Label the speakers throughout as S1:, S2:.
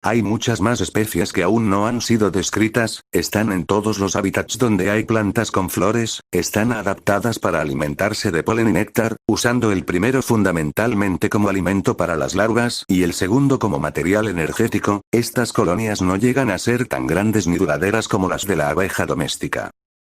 S1: Hay muchas más especies que aún no han sido descritas, están en todos los hábitats donde hay plantas con flores, están adaptadas para alimentarse de polen y néctar, usando el primero fundamentalmente como alimento para las larvas y el segundo como material energético. Estas colonias no llegan a ser tan grandes ni duraderas como las de la abeja doméstica.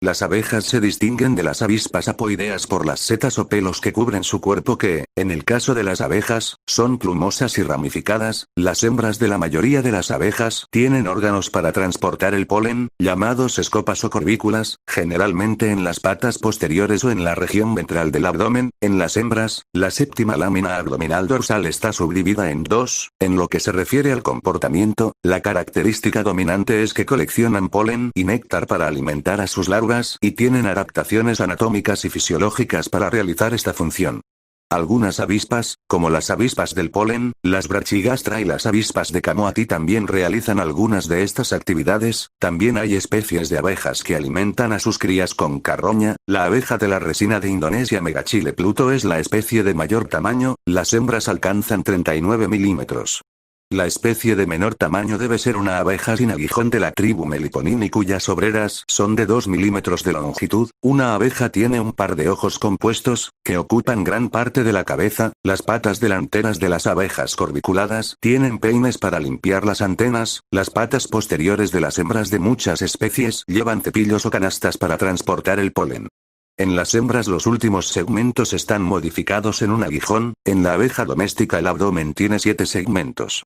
S1: Las abejas se distinguen de las avispas apoideas por las setas o pelos que cubren su cuerpo que, en el caso de las abejas, son plumosas y ramificadas. Las hembras de la mayoría de las abejas tienen órganos para transportar el polen, llamados escopas o corvículas, generalmente en las patas posteriores o en la región ventral del abdomen. En las hembras, la séptima lámina abdominal dorsal está subdividida en dos. En lo que se refiere al comportamiento, la característica dominante es que coleccionan polen y néctar para alimentar a sus larvas y tienen adaptaciones anatómicas y fisiológicas para realizar esta función. Algunas avispas, como las avispas del polen, las Brachygastra y las avispas de Camoati también realizan algunas de estas actividades. También hay especies de abejas que alimentan a sus crías con carroña. La abeja de la resina de Indonesia Megachile pluto es la especie de mayor tamaño, las hembras alcanzan 39 milímetros. La especie de menor tamaño debe ser una abeja sin aguijón de la tribu Meliponini cuyas obreras son de 2 milímetros de longitud. Una abeja tiene un par de ojos compuestos, que ocupan gran parte de la cabeza. Las patas delanteras de las abejas corbiculadas tienen peines para limpiar las antenas. Las patas posteriores de las hembras de muchas especies llevan cepillos o canastas para transportar el polen. En las hembras los últimos segmentos están modificados en un aguijón. En la abeja doméstica el abdomen tiene 7 segmentos.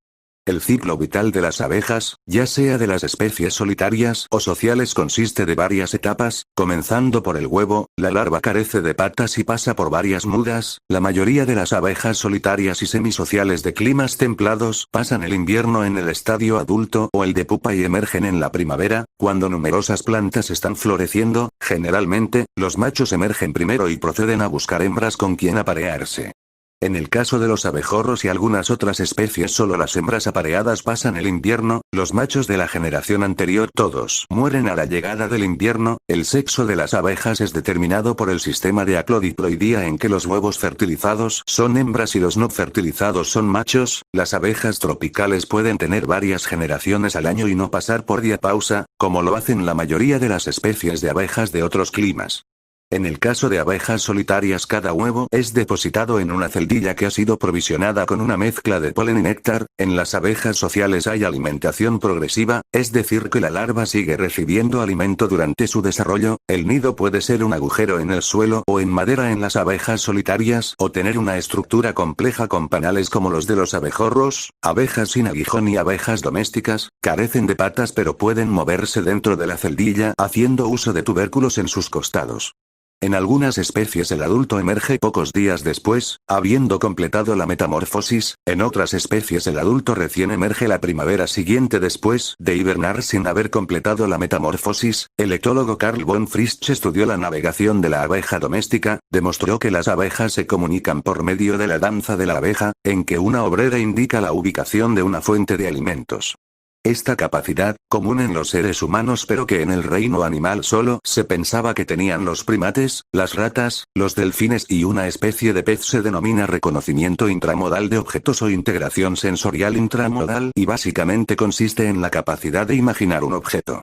S1: El ciclo vital de las abejas, ya sea de las especies solitarias o sociales, consiste de varias etapas, comenzando por el huevo. La larva carece de patas y pasa por varias mudas. La mayoría de las abejas solitarias y semisociales de climas templados pasan el invierno en el estadio adulto o el de pupa y emergen en la primavera, cuando numerosas plantas están floreciendo. Generalmente, los machos emergen primero y proceden a buscar hembras con quien aparearse. En el caso de los abejorros y algunas otras especies solo las hembras apareadas pasan el invierno. Los machos de la generación anterior todos mueren a la llegada del invierno. El sexo de las abejas es determinado por el sistema de haplodiploidía en que los huevos fertilizados son hembras y los no fertilizados son machos. Las abejas tropicales pueden tener varias generaciones al año y no pasar por diapausa, como lo hacen la mayoría de las especies de abejas de otros climas. En el caso de abejas solitarias, cada huevo es depositado en una celdilla que ha sido provisionada con una mezcla de polen y néctar. En las abejas sociales hay alimentación progresiva, es decir que la larva sigue recibiendo alimento durante su desarrollo. El nido puede ser un agujero en el suelo o en madera en las abejas solitarias, o tener una estructura compleja con panales como los de los abejorros. Abejas sin aguijón y abejas domésticas carecen de patas pero pueden moverse dentro de la celdilla haciendo uso de tubérculos en sus costados. En algunas especies el adulto emerge pocos días después, habiendo completado la metamorfosis. En otras especies el adulto recién emerge la primavera siguiente después de hibernar sin haber completado la metamorfosis. El etólogo Carl von Frisch estudió la navegación de la abeja doméstica, demostró que las abejas se comunican por medio de la danza de la abeja, en que una obrera indica la ubicación de una fuente de alimentos. Esta capacidad, común en los seres humanos pero que en el reino animal solo se pensaba que tenían los primates, las ratas, los delfines y una especie de pez, se denomina reconocimiento intramodal de objetos o integración sensorial intramodal y básicamente consiste en la capacidad de imaginar un objeto.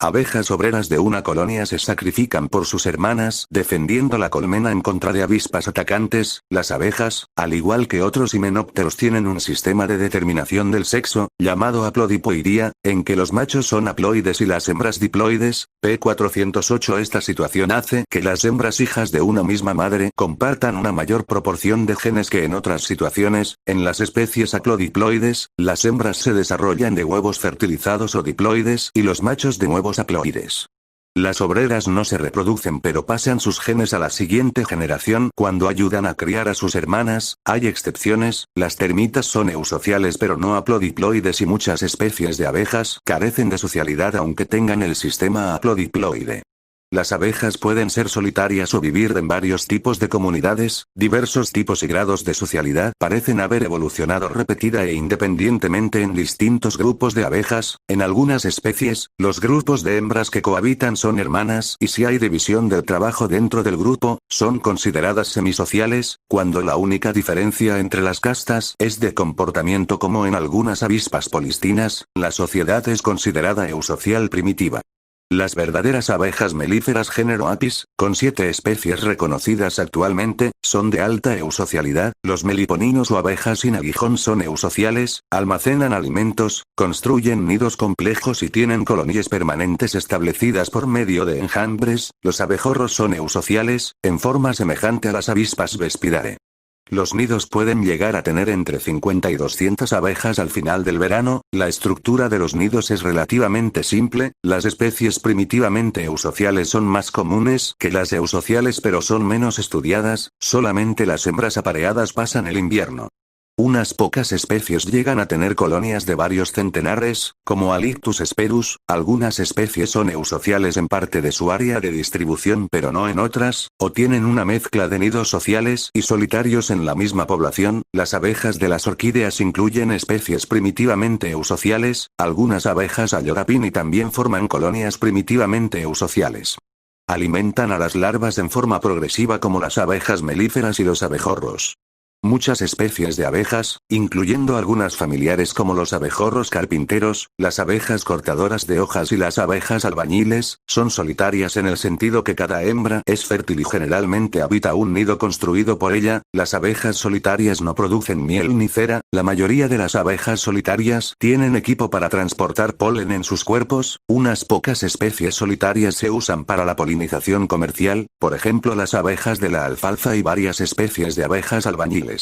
S1: Abejas obreras de una colonia se sacrifican por sus hermanas, defendiendo la colmena en contra de avispas atacantes. Las abejas, al igual que otros himenópteros, tienen un sistema de determinación del sexo, llamado haplodipoidía, en que los machos son haploides y las hembras diploides. P408. Esta situación hace que las hembras hijas de una misma madre compartan una mayor proporción de genes que en otras situaciones. En las especies haplodiploides, las hembras se desarrollan de huevos fertilizados o diploides y los machos de huevos haploides. Las obreras no se reproducen pero pasan sus genes a la siguiente generación cuando ayudan a criar a sus hermanas. Hay excepciones, las termitas son eusociales pero no haplodiploides y muchas especies de abejas carecen de socialidad aunque tengan el sistema haplodiploide. Las abejas pueden ser solitarias o vivir en varios tipos de comunidades, diversos tipos y grados de socialidad parecen haber evolucionado repetida e independientemente en distintos grupos de abejas. En algunas especies, los grupos de hembras que cohabitan son hermanas y si hay división del trabajo dentro del grupo, son consideradas semisociales, cuando la única diferencia entre las castas es de comportamiento como en algunas avispas polistinas, la sociedad es considerada eusocial primitiva. Las verdaderas abejas melíferas género Apis, con 7 especies reconocidas actualmente, son de alta eusocialidad. Los meliponinos o abejas sin aguijón son eusociales, almacenan alimentos, construyen nidos complejos y tienen colonias permanentes establecidas por medio de enjambres. Los abejorros son eusociales, en forma semejante a las avispas Vespidae. Los nidos pueden llegar a tener entre 50 y 200 abejas al final del verano. La estructura de los nidos es relativamente simple. Las especies primitivamente eusociales son más comunes que las eusociales pero son menos estudiadas, solamente las hembras apareadas pasan el invierno. Unas pocas especies llegan a tener colonias de varios centenares, como Alictus hesperus. Algunas especies son eusociales en parte de su área de distribución pero no en otras, o tienen una mezcla de nidos sociales y solitarios en la misma población. Las abejas de las orquídeas incluyen especies primitivamente eusociales, algunas abejas Ayorapini también forman colonias primitivamente eusociales. Alimentan a las larvas en forma progresiva como las abejas melíferas y los abejorros. Muchas especies de abejas, incluyendo algunas familiares como los abejorros carpinteros, las abejas cortadoras de hojas y las abejas albañiles, son solitarias en el sentido que cada hembra es fértil y generalmente habita un nido construido por ella. Las abejas solitarias no producen miel ni cera. La mayoría de las abejas solitarias tienen equipo para transportar polen en sus cuerpos. Unas pocas especies solitarias se usan para la polinización comercial, por ejemplo las abejas de la alfalfa y varias especies de abejas albañiles.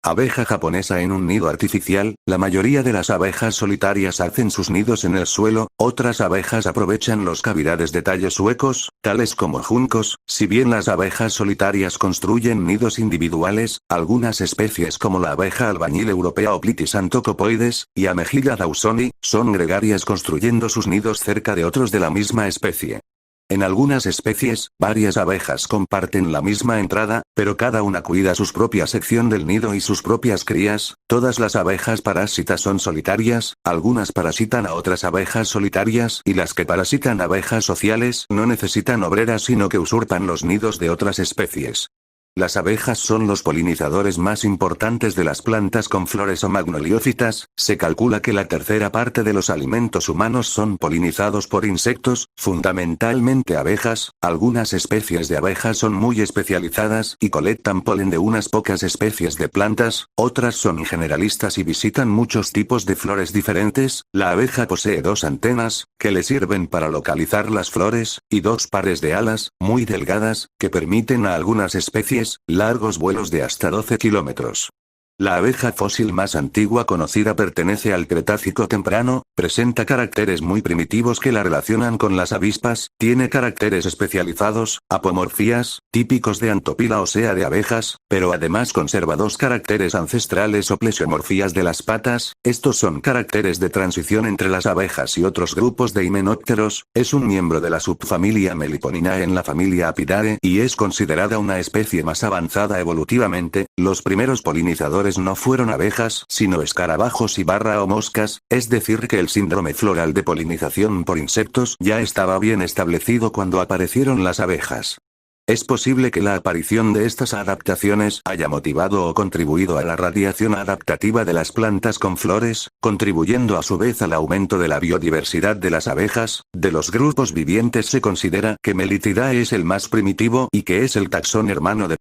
S1: Abeja japonesa en un nido artificial. La mayoría de las abejas solitarias hacen sus nidos en el suelo, otras abejas aprovechan los cavidades de tallos huecos, tales como juncos. Si bien las abejas solitarias construyen nidos individuales, algunas especies como la abeja albañil europea o Plitis antocopoides, y Amegilla dawsoni, son gregarias construyendo sus nidos cerca de otros de la misma especie. En algunas especies, varias abejas comparten la misma entrada, pero cada una cuida su propia sección del nido y sus propias crías. Todas las abejas parásitas son solitarias, algunas parasitan a otras abejas solitarias y las que parasitan abejas sociales no necesitan obreras sino que usurpan los nidos de otras especies. Las abejas son los polinizadores más importantes de las plantas con flores o magnoliófitas. Se calcula que la tercera parte de los alimentos humanos son polinizados por insectos, fundamentalmente abejas. Algunas especies de abejas son muy especializadas y colectan polen de unas pocas especies de plantas, otras son generalistas y visitan muchos tipos de flores diferentes. La abeja posee 2 antenas, que le sirven para localizar las flores, y 2 pares de alas, muy delgadas, que permiten a algunas especies largos vuelos de hasta 12 kilómetros. La abeja fósil más antigua conocida pertenece al Cretácico temprano, presenta caracteres muy primitivos que la relacionan con las avispas, tiene caracteres especializados, apomorfías, típicos de Antopila o sea de abejas, pero además conserva 2 caracteres ancestrales o plesiomorfías de las patas. Estos son caracteres de transición entre las abejas y otros grupos de himenópteros. Es un miembro de la subfamilia Meliponinae en la familia Apidae y es considerada una especie más avanzada evolutivamente. Los primeros polinizadores no fueron abejas, sino escarabajos y o moscas, es decir que el síndrome floral de polinización por insectos ya estaba bien establecido cuando aparecieron las abejas. Es posible que la aparición de estas adaptaciones haya motivado o contribuido a la radiación adaptativa de las plantas con flores, contribuyendo a su vez al aumento de la biodiversidad de las abejas. De los grupos vivientes se considera que Melitidae es el más primitivo y que es el taxón hermano de